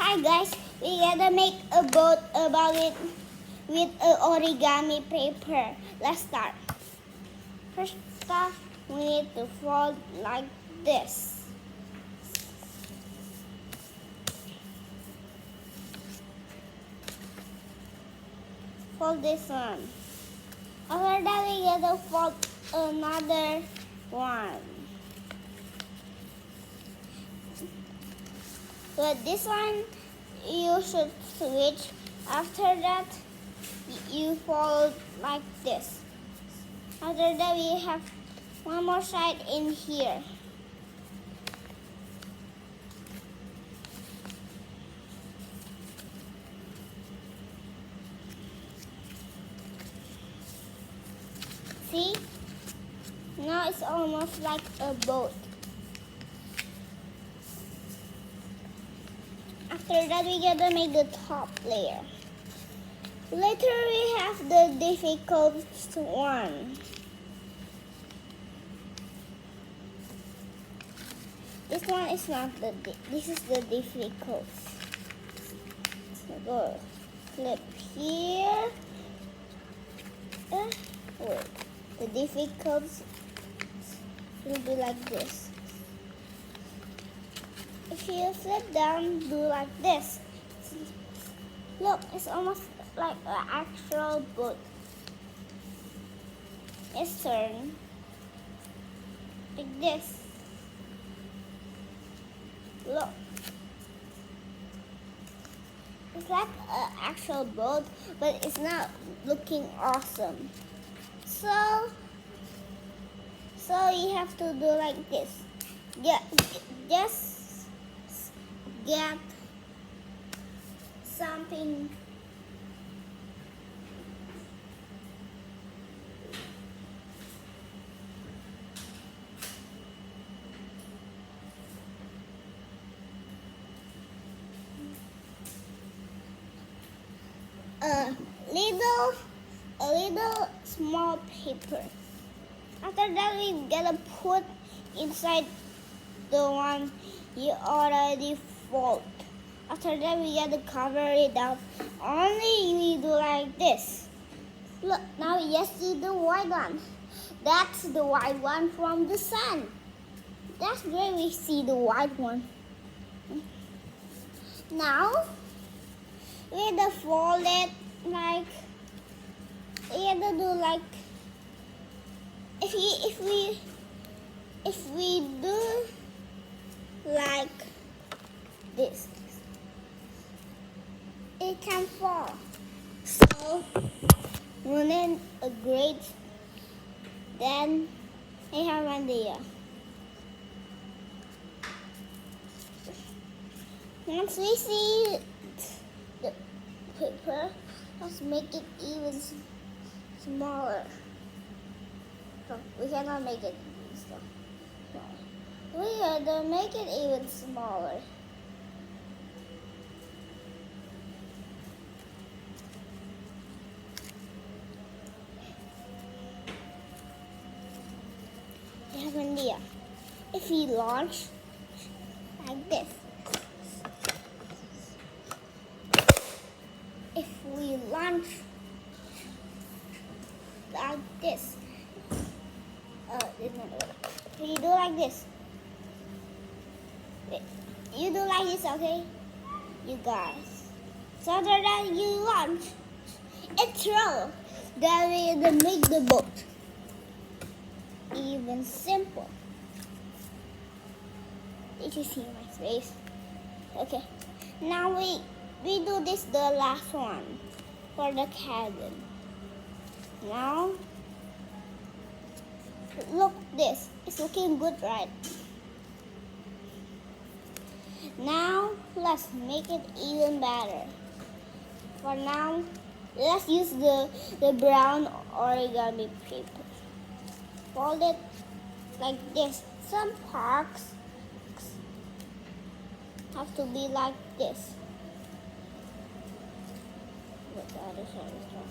Hi guys, we gotta make a boat about it with origami paper. Let's start. First off, we need to fold like this. Fold this one. After that, we gotta fold another one. But this one, you should switch. After that, you fold like this. After that, we have one more side in here. See? Now it's almost like a boat. After that, we gotta make the top layer. Later, we have the difficult one. This one is not this is the difficult. So go flip here. Wait, the difficult will be like this. If you flip down, do like this. Look, it's almost like an actual boat. It's turned like this. Look, it's like an actual boat, but it's not looking awesome. So you have to do like this. Just get something. A little small paper. After that, we gotta put inside the one you already fold. After that, we gotta cover it up. Only we do like this. Look, now you see the white one. That's the white one from the sun. That's where we see the white one. Now, we gotta fold it like, we gotta do like, if we do like this, it can fall. So we need a grate. Then I have an idea. Once we see the paper, let's make it even smaller. So we cannot make it so small. We gotta make it even smaller. I have an idea. If we launch like this, if we launch like this, you do like this. You do like this, okay? You guys. So after that, you launch. It's roll. Then we make the boat even simple. Did you see my face? Okay. Now we do this the last one for the cabin. Now look this. It's looking good, right? Now let's make it even better. For now, let's use the brown origami paper. Fold it like this. Some parts have to be like this. But the other side is wrong.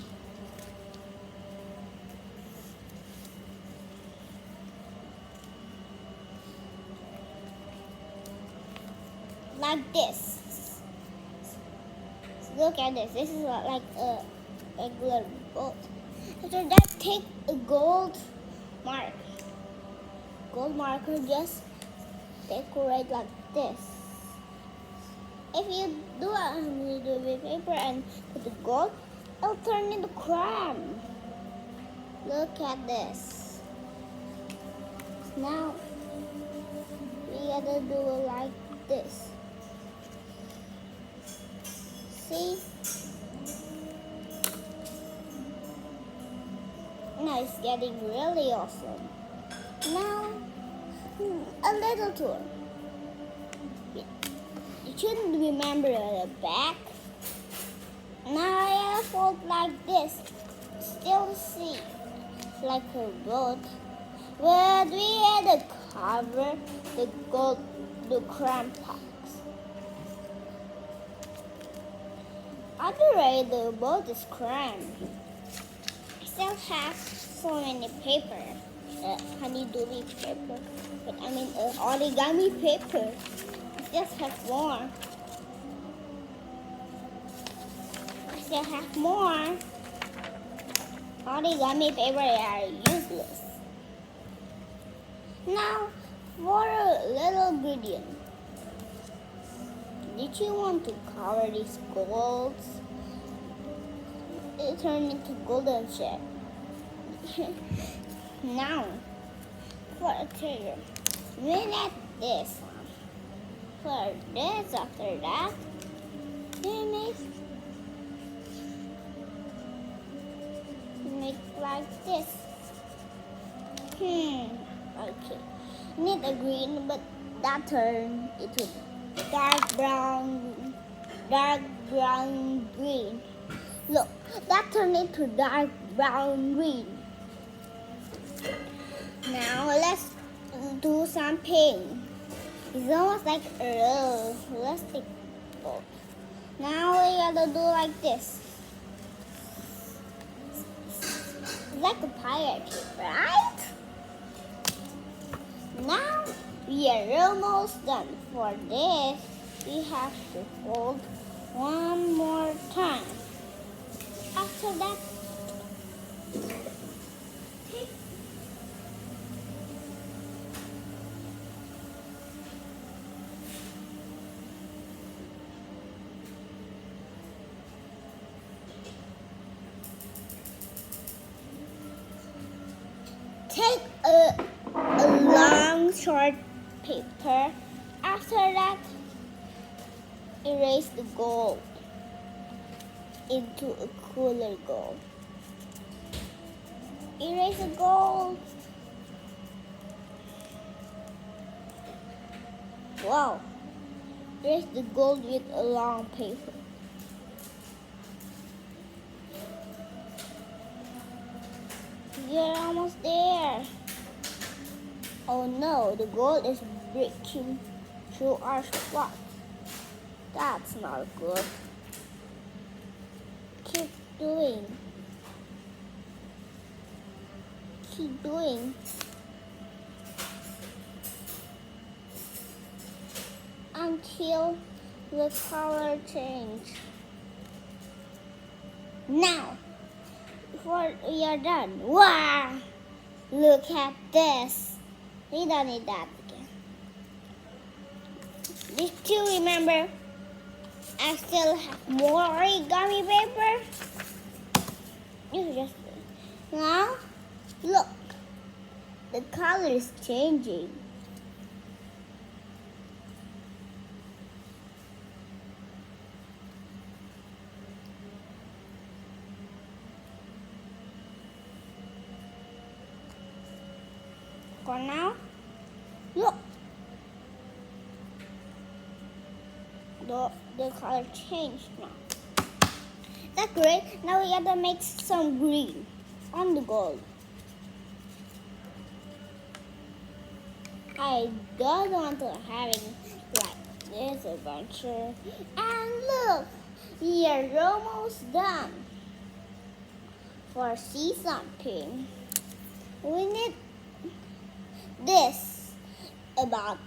Like this. Look at this. This is like a regular boat. After that, take a gold mark. Gold marker, just decorate like this. If you do it with paper and put the gold, it'll turn into crab. Look at this. Now we gotta do it like this. See? Now it's getting really awesome. Now, a little tour. You shouldn't remember the back. Now I fold like this. Still see like a boat. But we had to cover the cram box. Other way, the boat is crammed. I still have so many paper. Honeydew paper. But I mean origami paper. I still have more. I still have more. Origami paper are useless. Now for a little gradient. Did you want to cover these golds? It turned into golden shape. Now for a trigger. We need this one. For this, after that, we make like this. Okay. Need a green, but that turned into dark brown green. Look, that turned into dark brown green. Now let's do some paint. It's almost like a realistic boat. Now we gotta do like this. It's like a pirate ship, right? Now we are almost done. For this, we have to fold one more time. After that, take a long short paper. After that, erase the gold into a cooler gold. Erase the gold. Wow. Erase the gold with a long paper. You're almost there. Oh no, the gold is breaking through our spot. That's not good. Keep doing. Keep doing. Until the color change. Now, before we are done. Wow! Look at this. We don't need that again. Did you remember? I still have more origami paper. You just now look. The color is changing. For now, look. The color changed now. That's great. Now we gotta make some green on the gold. I don't want to having like this adventure. And look, we are almost done. For see something, we need this about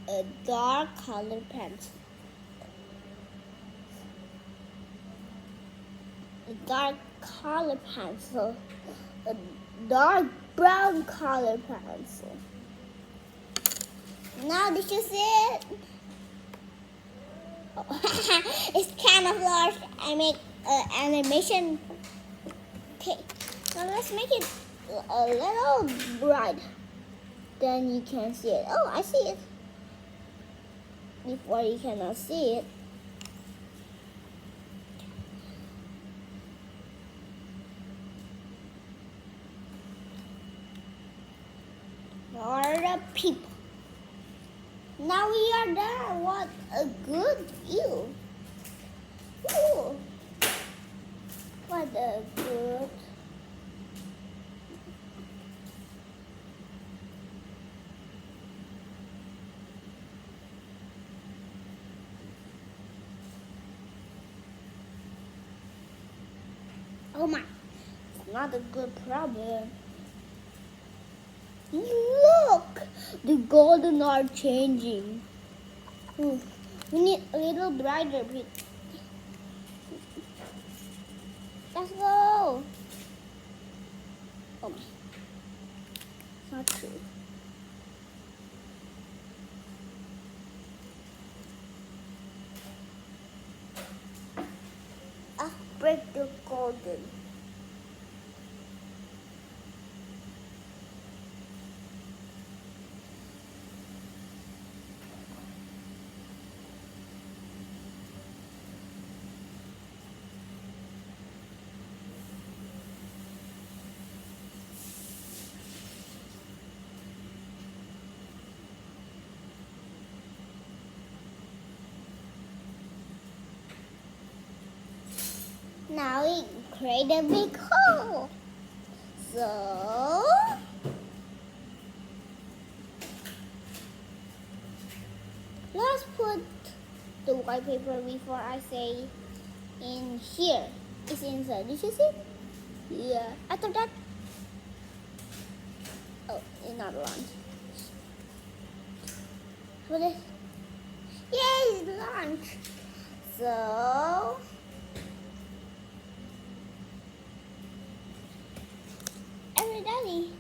a dark color pencil. dark color pencil, a dark brown color pencil. Now did you see it? Oh, it's kind of large. I make an animation. Okay, now let's make it a little bright. Then you can see it. Oh, I see it. Before you cannot see it. Are the people. Now we are done. What a good view. Ooh. What a good. Oh my, it's not a good problem. Look, the golden are changing. Ooh, we need a little brighter bit. Let's go. Oh my, it's not true. I'll break the golden. Now we create a big hole. So let's put the white paper before I say in here. It's inside. Did you see? Yeah. After that, oh, it's not launched. Put it. Yay, it's launched. So everybody,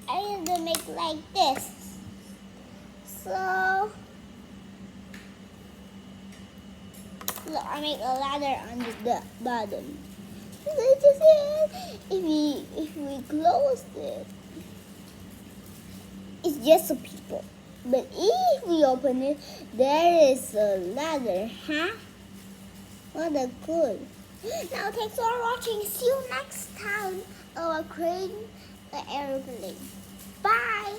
I need to make like this. So look, I make a ladder on the bottom. If we close it, it's just a people. But if we open it, there is a ladder, huh? What a good. Now thanks for watching. See you next time. Create the airplane. Bye.